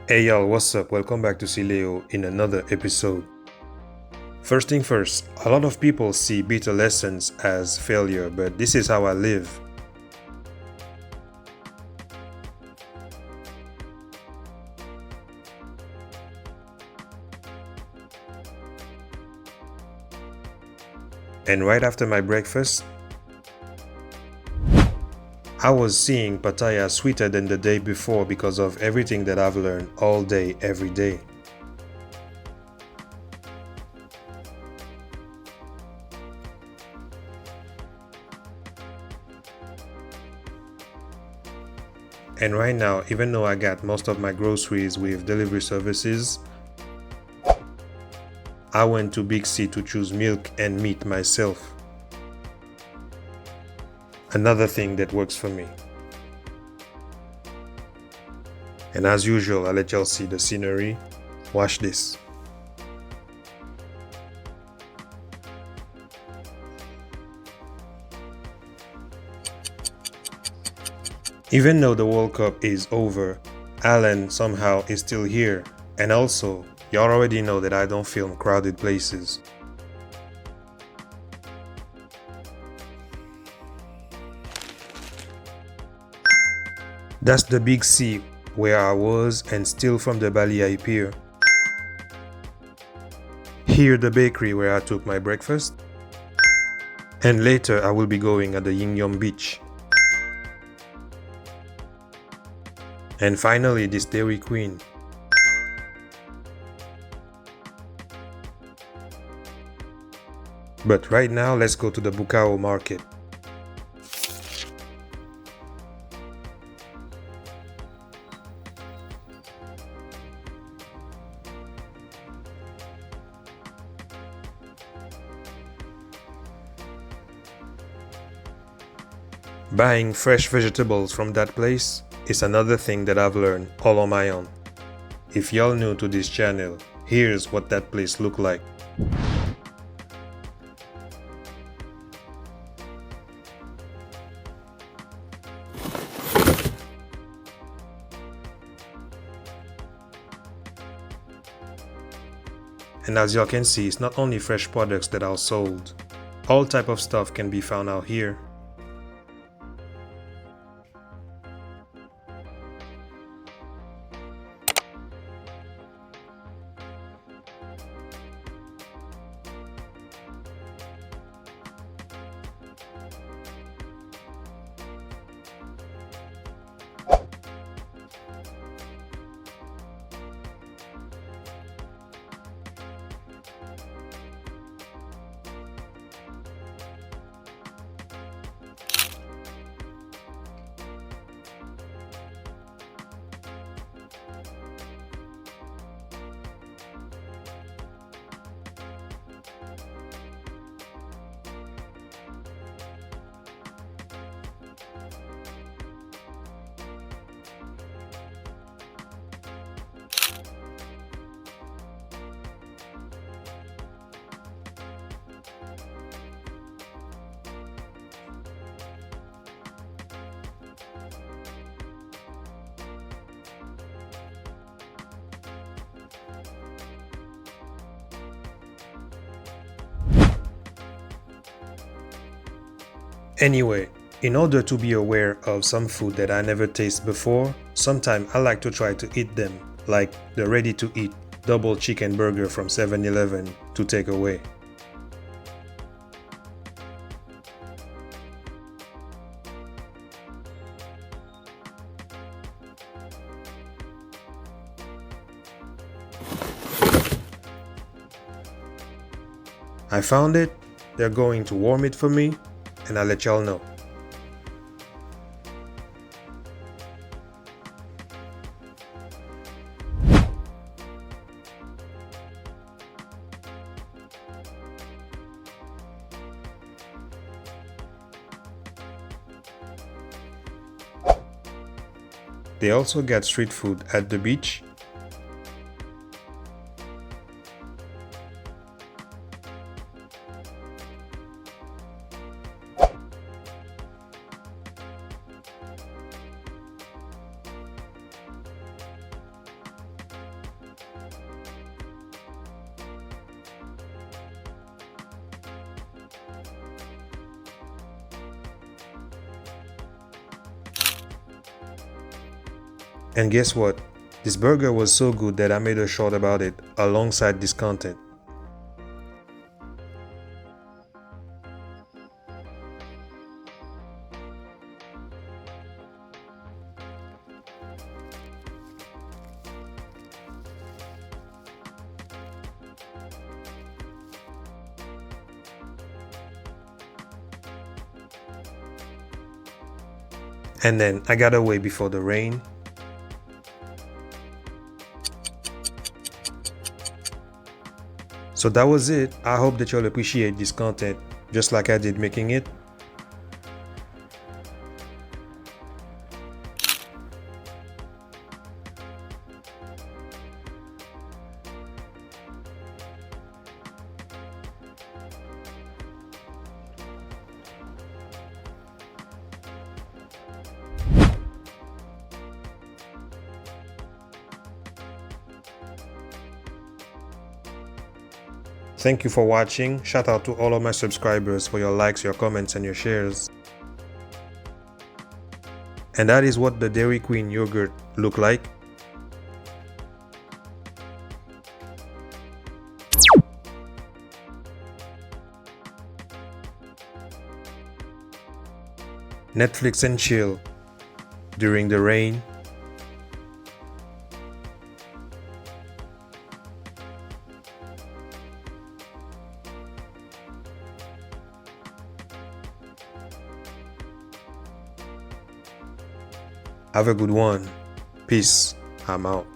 Hey y'all, what's up? Welcome back to Sileo in another episode. First thing first, a lot of people see bitter lessons as failure, but this is how I live. And right after my breakfast, I was seeing Pattaya sweeter than the day before because of everything that I've learned all day, every day. And right now, even though I got most of my groceries with delivery services, I went to Big C to choose milk and meat myself. Another thing that works for me. And as usual, I'll let y'all see the scenery. Watch this. Even though the World Cup is over, Alan somehow is still here. And also, y'all already know that I don't film crowded places. That's the Big C where I was and still from the Pattaya Pier. Here the bakery where I took my breakfast. And later I will be going at the Yin Yom Beach. And finally this Dairy Queen. But right now let's go to the Bukao market. Buying fresh vegetables from that place is another thing that I've learned all on my own. If y'all new to this channel, here's what that place look like. And as y'all can see, it's not only fresh products that are sold. All type of stuff can be found out here. Anyway, in order to be aware of some food that I never tasted before, sometimes I like to try to eat them, like the ready-to-eat double chicken burger from 7-Eleven to take away. I found it, they're going to warm it for me, and I'll let y'all know. They also get street food at the beach. And guess what? This burger was so good that I made a short about it alongside this content. And then I got away before the rain. So that was it. I hope that you'll appreciate this content just like I did making it. Thank you for watching. Shout out to all of my subscribers for your likes, your comments, and your shares. And that is what the Dairy Queen yogurt look like. Netflix and chill during the rain. Have a good one. Peace. I'm out.